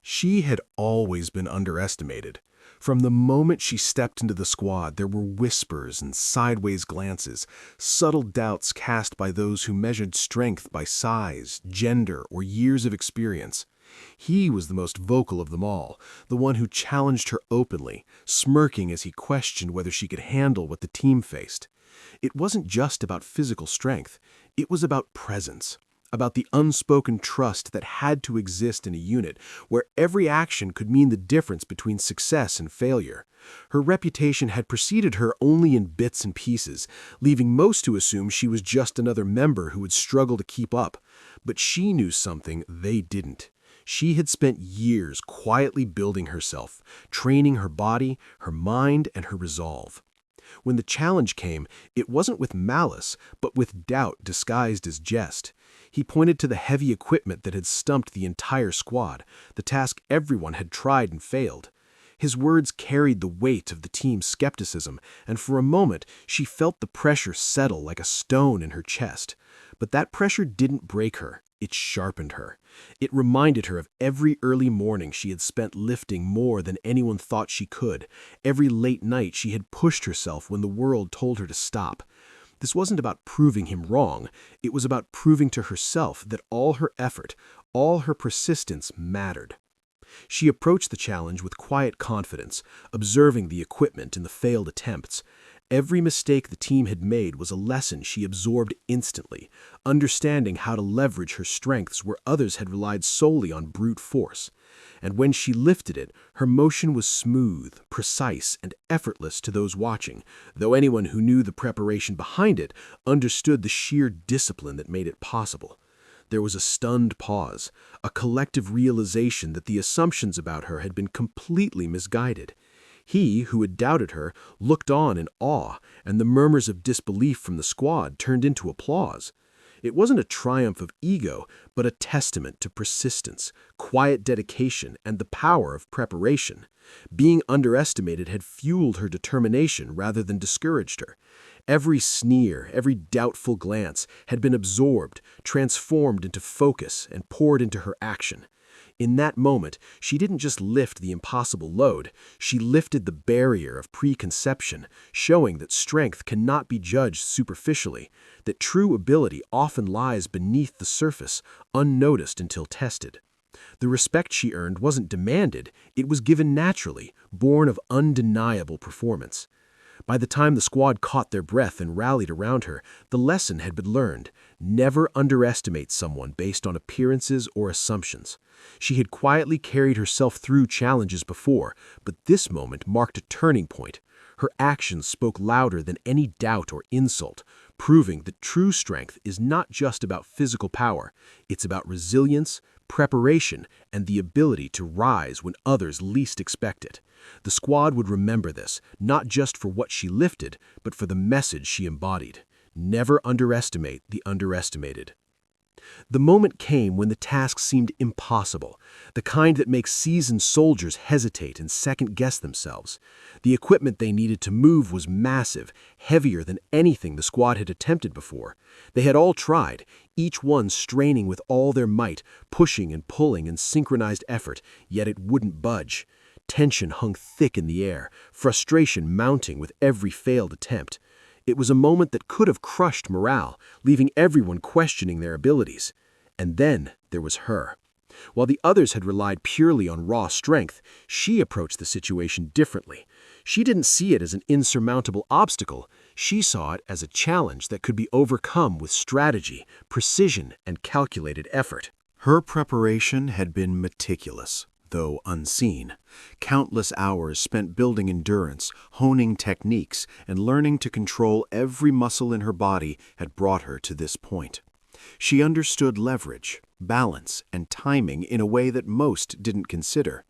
She had always been underestimated. From the moment she stepped into the squad, there were whispers and sideways glances, subtle doubts cast by those who measured strength by size, gender, or years of experience. He was the most vocal of them all, the one who challenged her openly, smirking as he questioned whether she could handle what the team faced. It wasn't just about physical strength, it was about presence, about the unspoken trust that had to exist in a unit where every action could mean the difference between success and failure. Her reputation had preceded her only in bits and pieces, leaving most to assume she was just another member who would struggle to keep up. But she knew something they didn't. She had spent years quietly building herself, training her body, her mind, and her resolve. When the challenge came, it wasn't with malice, but with doubt disguised as jest. He pointed to the heavy equipment that had stumped the entire squad, the task everyone had tried and failed. His words carried the weight of the team's skepticism, and for a moment she felt the pressure settle like a stone in her chest. But that pressure didn't break her. It sharpened her. It reminded her of every early morning she had spent lifting more than anyone thought she could, every late night she had pushed herself when the world told her to stop. This wasn't about proving him wrong. It was about proving to herself that all her effort, all her persistence mattered. She approached the challenge with quiet confidence, observing the equipment and the failed attempts. Every mistake the team had made was a lesson she absorbed instantly, understanding how to leverage her strengths where others had relied solely on brute force. And when she lifted it, her motion was smooth, precise, and effortless to those watching, though anyone who knew the preparation behind it understood the sheer discipline that made it possible. There was a stunned pause, a collective realization that the assumptions about her had been completely misguided. He, who had doubted her, looked on in awe, and the murmurs of disbelief from the squad turned into applause. It wasn't a triumph of ego, but a testament to persistence, quiet dedication, and the power of preparation. Being underestimated had fueled her determination rather than discouraged her. Every sneer, every doubtful glance had been absorbed, transformed into focus, and poured into her action. In that moment, she didn't just lift the impossible load, she lifted the barrier of preconception, showing that strength cannot be judged superficially, that true ability often lies beneath the surface, unnoticed until tested. The respect she earned wasn't demanded, it was given naturally, born of undeniable performance. By the time the squad caught their breath and rallied around her, the lesson had been learned. Never underestimate someone based on appearances or assumptions. She had quietly carried herself through challenges before, but this moment marked a turning point. Her actions spoke louder than any doubt or insult, proving that true strength is not just about physical power, it's about resilience, preparation, and the ability to rise when others least expect it. The squad would remember this, not just for what she lifted, but for the message she embodied. Never underestimate the underestimated. The moment came when the task seemed impossible, the kind that makes seasoned soldiers hesitate and second-guess themselves. The equipment they needed to move was massive, heavier than anything the squad had attempted before. They had all tried, each one straining with all their might, pushing and pulling in synchronized effort, yet it wouldn't budge. Tension hung thick in the air, frustration mounting with every failed attempt. It was a moment that could have crushed morale, leaving everyone questioning their abilities. And then there was her. While the others had relied purely on raw strength, she approached the situation differently. She didn't see it as an insurmountable obstacle. She saw it as a challenge that could be overcome with strategy, precision, and calculated effort. Her preparation had been meticulous, though unseen. Countless hours spent building endurance, honing techniques, and learning to control every muscle in her body had brought her to this point. She understood leverage, balance, and timing in a way that most didn't consider.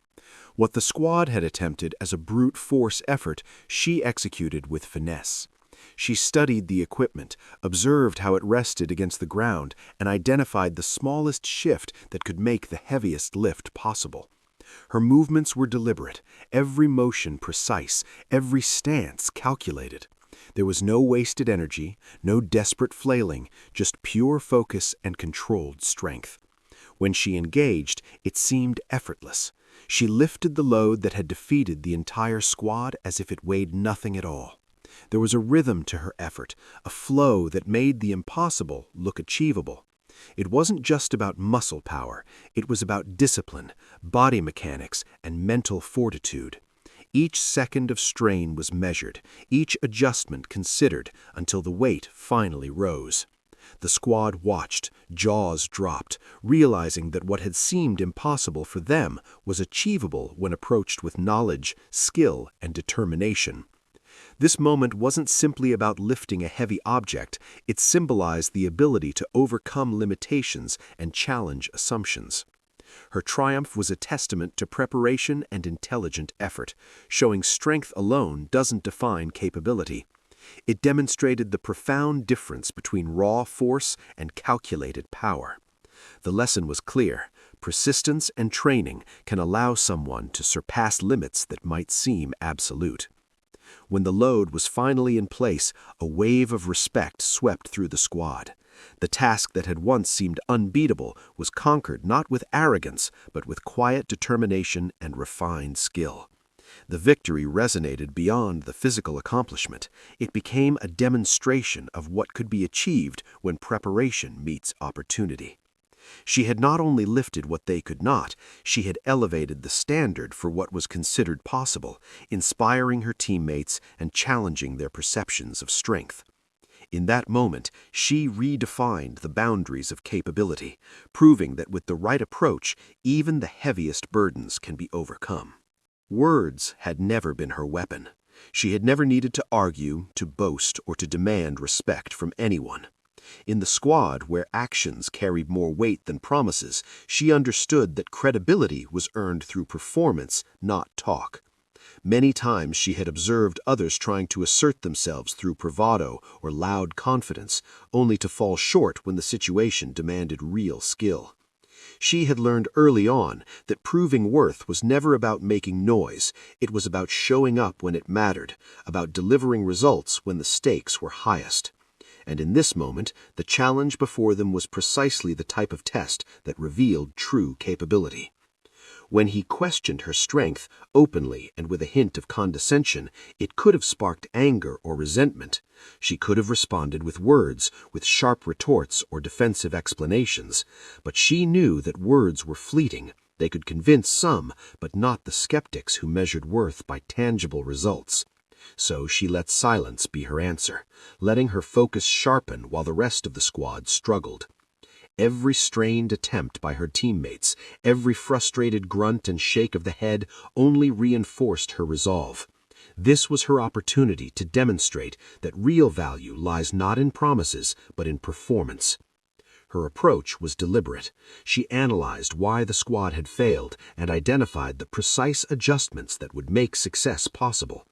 What the squad had attempted as a brute force effort, she executed with finesse. She studied the equipment, observed how it rested against the ground, and identified the smallest shift that could make the heaviest lift possible. Her movements were deliberate, every motion precise, every stance calculated. There was no wasted energy, no desperate flailing, just pure focus and controlled strength. When she engaged, it seemed effortless. She lifted the load that had defeated the entire squad as if it weighed nothing at all. There was a rhythm to her effort, a flow that made the impossible look achievable. It wasn't just about muscle power, it was about discipline, body mechanics, and mental fortitude. Each second of strain was measured, each adjustment considered until the weight finally rose. The squad watched, jaws dropped, realizing that what had seemed impossible for them was achievable when approached with knowledge, skill, and determination. This moment wasn't simply about lifting a heavy object, it symbolized the ability to overcome limitations and challenge assumptions. Her triumph was a testament to preparation and intelligent effort, showing strength alone doesn't define capability. It demonstrated the profound difference between raw force and calculated power. The lesson was clear: persistence and training can allow someone to surpass limits that might seem absolute. When the load was finally in place, a wave of respect swept through the squad. The task that had once seemed unbeatable was conquered not with arrogance, but with quiet determination and refined skill. The victory resonated beyond the physical accomplishment. It became a demonstration of what could be achieved when preparation meets opportunity. She had not only lifted what they could not, she had elevated the standard for what was considered possible, inspiring her teammates and challenging their perceptions of strength. In that moment, she redefined the boundaries of capability, proving that with the right approach, even the heaviest burdens can be overcome. Words had never been her weapon. She had never needed to argue, to boast, or to demand respect from anyone. In the squad, where actions carried more weight than promises, she understood that credibility was earned through performance, not talk. Many times she had observed others trying to assert themselves through bravado or loud confidence, only to fall short when the situation demanded real skill. She had learned early on that proving worth was never about making noise, it was about showing up when it mattered, about delivering results when the stakes were highest. And in this moment, the challenge before them was precisely the type of test that revealed true capability. When he questioned her strength, openly and with a hint of condescension, it could have sparked anger or resentment. She could have responded with words, with sharp retorts or defensive explanations. But she knew that words were fleeting. They could convince some, but not the skeptics who measured worth by tangible results. So she let silence be her answer, letting her focus sharpen while the rest of the squad struggled. Every strained attempt by her teammates, every frustrated grunt and shake of the head only reinforced her resolve. This was her opportunity to demonstrate that real value lies not in promises, but in performance. Her approach was deliberate. She analyzed why the squad had failed and identified the precise adjustments that would make success possible.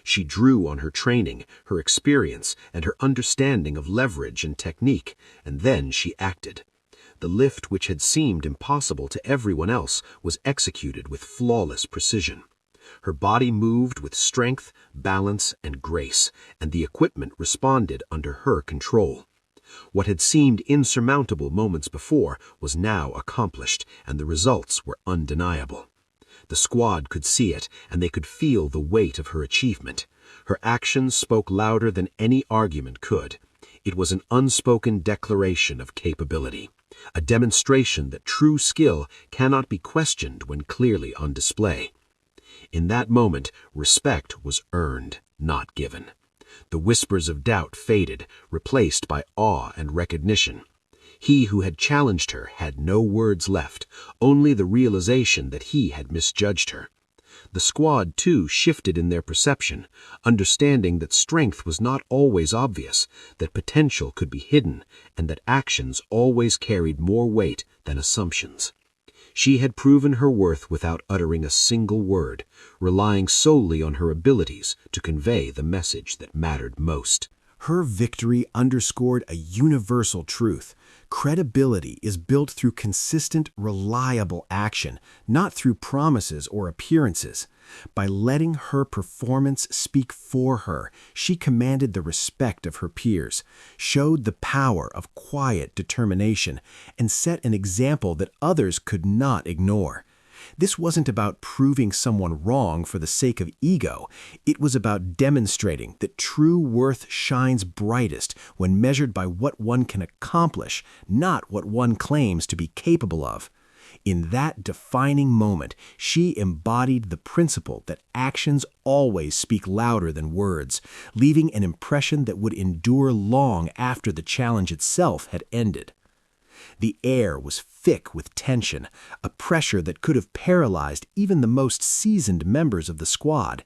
She drew on her training, her experience, and her understanding of leverage and technique, and then she acted. The lift, which had seemed impossible to everyone else, was executed with flawless precision. Her body moved with strength, balance, and grace, and the equipment responded under her control. What had seemed insurmountable moments before was now accomplished, and the results were undeniable. The squad could see it, and they could feel the weight of her achievement. Her actions spoke louder than any argument could. It was an unspoken declaration of capability, a demonstration that true skill cannot be questioned when clearly on display. In that moment, respect was earned, not given. The whispers of doubt faded, replaced by awe and recognition. He who had challenged her had no words left, only the realization that he had misjudged her. The squad, too, shifted in their perception, understanding that strength was not always obvious, that potential could be hidden, and that actions always carried more weight than assumptions. She had proven her worth without uttering a single word, relying solely on her abilities to convey the message that mattered most. Her victory underscored a universal truth. Credibility is built through consistent, reliable action, not through promises or appearances. By letting her performance speak for her, she commanded the respect of her peers, showed the power of quiet determination, and set an example that others could not ignore. This wasn't about proving someone wrong for the sake of ego. It was about demonstrating that true worth shines brightest when measured by what one can accomplish, not what one claims to be capable of. In that defining moment, she embodied the principle that actions always speak louder than words, leaving an impression that would endure long after the challenge itself had ended. The air was thick with tension, a pressure that could have paralyzed even the most seasoned members of the squad.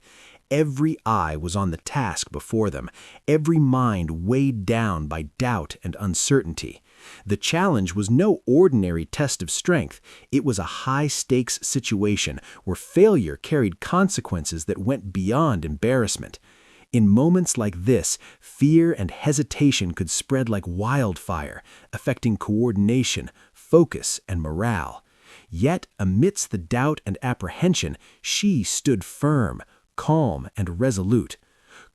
Every eye was on the task before them, every mind weighed down by doubt and uncertainty. The challenge was no ordinary test of strength. It was a high-stakes situation where failure carried consequences that went beyond embarrassment. In moments like this, fear and hesitation could spread like wildfire, affecting coordination, focus, and morale. Yet, amidst the doubt and apprehension, she stood firm, calm, and resolute.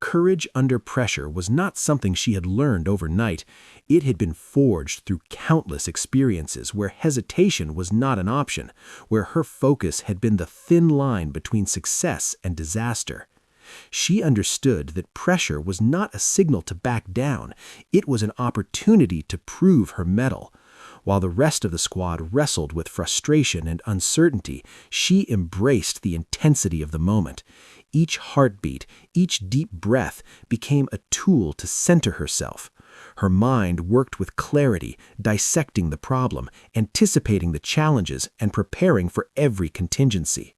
Courage under pressure was not something she had learned overnight. It had been forged through countless experiences where hesitation was not an option, where her focus had been the thin line between success and disaster. She understood that pressure was not a signal to back down. It was an opportunity to prove her mettle. While the rest of the squad wrestled with frustration and uncertainty, she embraced the intensity of the moment. Each heartbeat, each deep breath became a tool to center herself. Her mind worked with clarity, dissecting the problem, anticipating the challenges, and preparing for every contingency.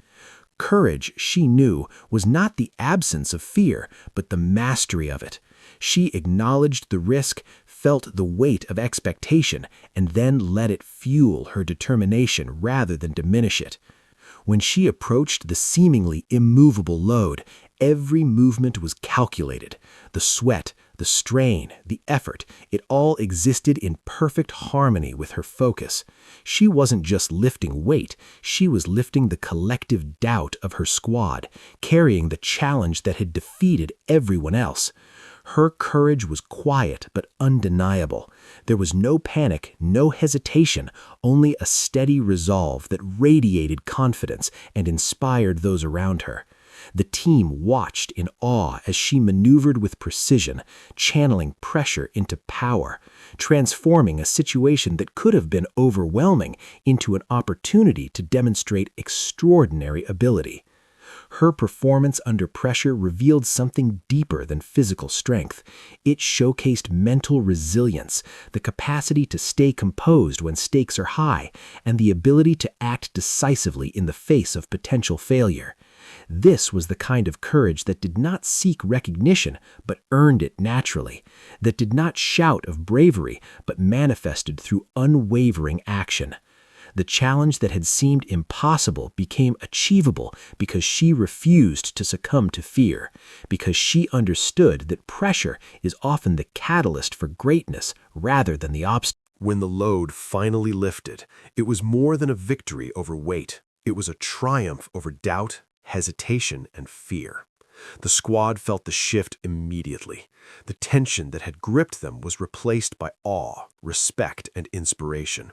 Courage, she knew, was not the absence of fear, but the mastery of it. She acknowledged the risk, felt the weight of expectation, and then let it fuel her determination rather than diminish it. When she approached the seemingly immovable load, every movement was calculated. The sweat, the strain, the effort, it all existed in perfect harmony with her focus. She wasn't just lifting weight, she was lifting the collective doubt of her squad, carrying the challenge that had defeated everyone else. Her courage was quiet but undeniable. There was no panic, no hesitation, only a steady resolve that radiated confidence and inspired those around her. The team watched in awe as she maneuvered with precision, channeling pressure into power, transforming a situation that could have been overwhelming into an opportunity to demonstrate extraordinary ability. Her performance under pressure revealed something deeper than physical strength. It showcased mental resilience, the capacity to stay composed when stakes are high, and the ability to act decisively in the face of potential failure. This was the kind of courage that did not seek recognition, but earned it naturally, that did not shout of bravery, but manifested through unwavering action. The challenge that had seemed impossible became achievable because she refused to succumb to fear, because she understood that pressure is often the catalyst for greatness rather than the obstacle. When the load finally lifted, it was more than a victory over weight. It was a triumph over doubt, hesitation, and fear. The squad felt the shift immediately. The tension that had gripped them was replaced by awe, respect, and inspiration.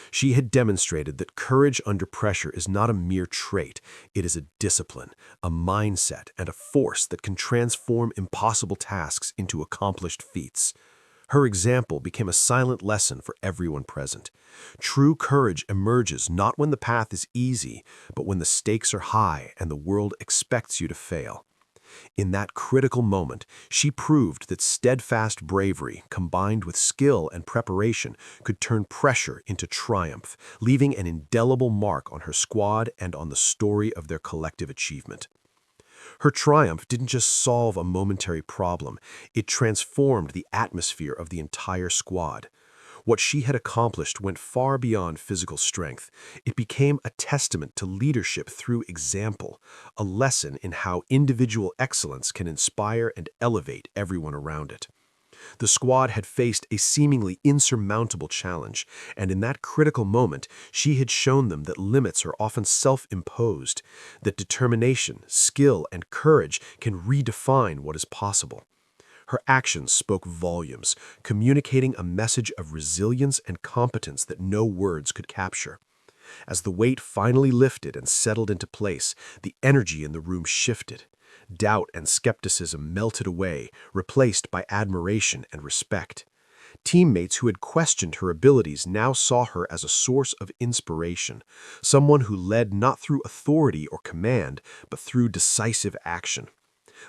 She had demonstrated that courage under pressure is not a mere trait. It is a discipline, a mindset, and a force that can transform impossible tasks into accomplished feats. Her example became a silent lesson for everyone present. True courage emerges not when the path is easy, but when the stakes are high and the world expects you to fail. In that critical moment, she proved that steadfast bravery, combined with skill and preparation, could turn pressure into triumph, leaving an indelible mark on her squad and on the story of their collective achievement. Her triumph didn't just solve a momentary problem, it transformed the atmosphere of the entire squad. What she had accomplished went far beyond physical strength. It became a testament to leadership through example, a lesson in how individual excellence can inspire and elevate everyone around it. The squad had faced a seemingly insurmountable challenge, and in that critical moment, she had shown them that limits are often self-imposed, that determination, skill, and courage can redefine what is possible. Her actions spoke volumes, communicating a message of resilience and competence that no words could capture. As the weight finally lifted and settled into place, the energy in the room shifted. Doubt and skepticism melted away, replaced by admiration and respect. Teammates who had questioned her abilities now saw her as a source of inspiration, someone who led not through authority or command, but through decisive action.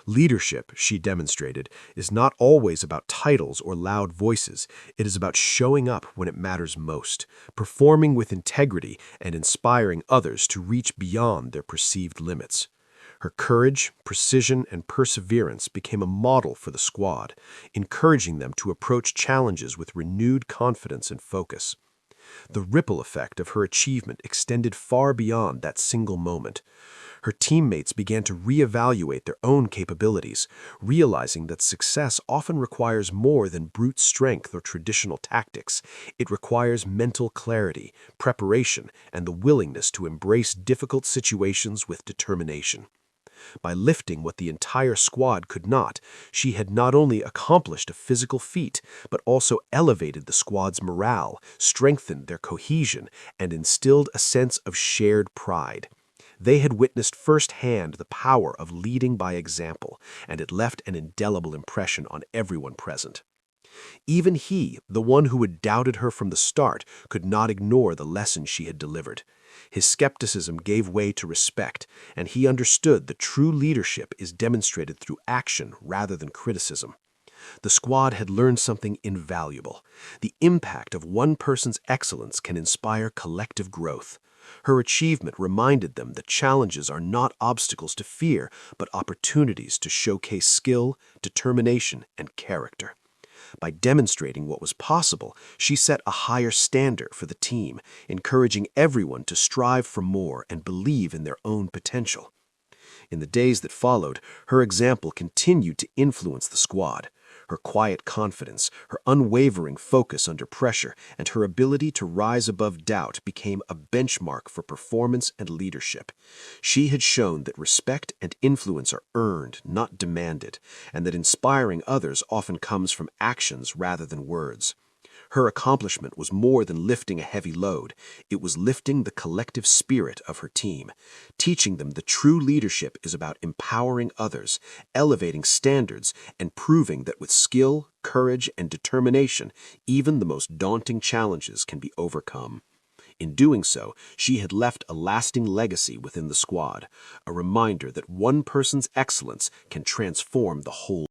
Leadership, she demonstrated, is not always about titles or loud voices. It is about showing up when it matters most, performing with integrity, and inspiring others to reach beyond their perceived limits. Her courage, precision, and perseverance became a model for the squad, encouraging them to approach challenges with renewed confidence and focus. The ripple effect of her achievement extended far beyond that single moment. Her teammates began to reevaluate their own capabilities, realizing that success often requires more than brute strength or traditional tactics. It requires mental clarity, preparation, and the willingness to embrace difficult situations with determination. By lifting what the entire squad could not, she had not only accomplished a physical feat, but also elevated the squad's morale, strengthened their cohesion, and instilled a sense of shared pride. They had witnessed firsthand the power of leading by example, and it left an indelible impression on everyone present. Even he, the one who had doubted her from the start, could not ignore the lesson she had delivered. His skepticism gave way to respect, and he understood that true leadership is demonstrated through action rather than criticism. The squad had learned something invaluable. The impact of one person's excellence can inspire collective growth. Her achievement reminded them that challenges are not obstacles to fear, but opportunities to showcase skill, determination, and character. By demonstrating what was possible, she set a higher standard for the team, encouraging everyone to strive for more and believe in their own potential. In the days that followed, her example continued to influence the squad. Her quiet confidence, her unwavering focus under pressure, and her ability to rise above doubt became a benchmark for performance and leadership. She had shown that respect and influence are earned, not demanded, and that inspiring others often comes from actions rather than words. Her accomplishment was more than lifting a heavy load. It was lifting the collective spirit of her team, teaching them that true leadership is about empowering others, elevating standards, and proving that with skill, courage, and determination, even the most daunting challenges can be overcome. In doing so, she had left a lasting legacy within the squad, a reminder that one person's excellence can transform the whole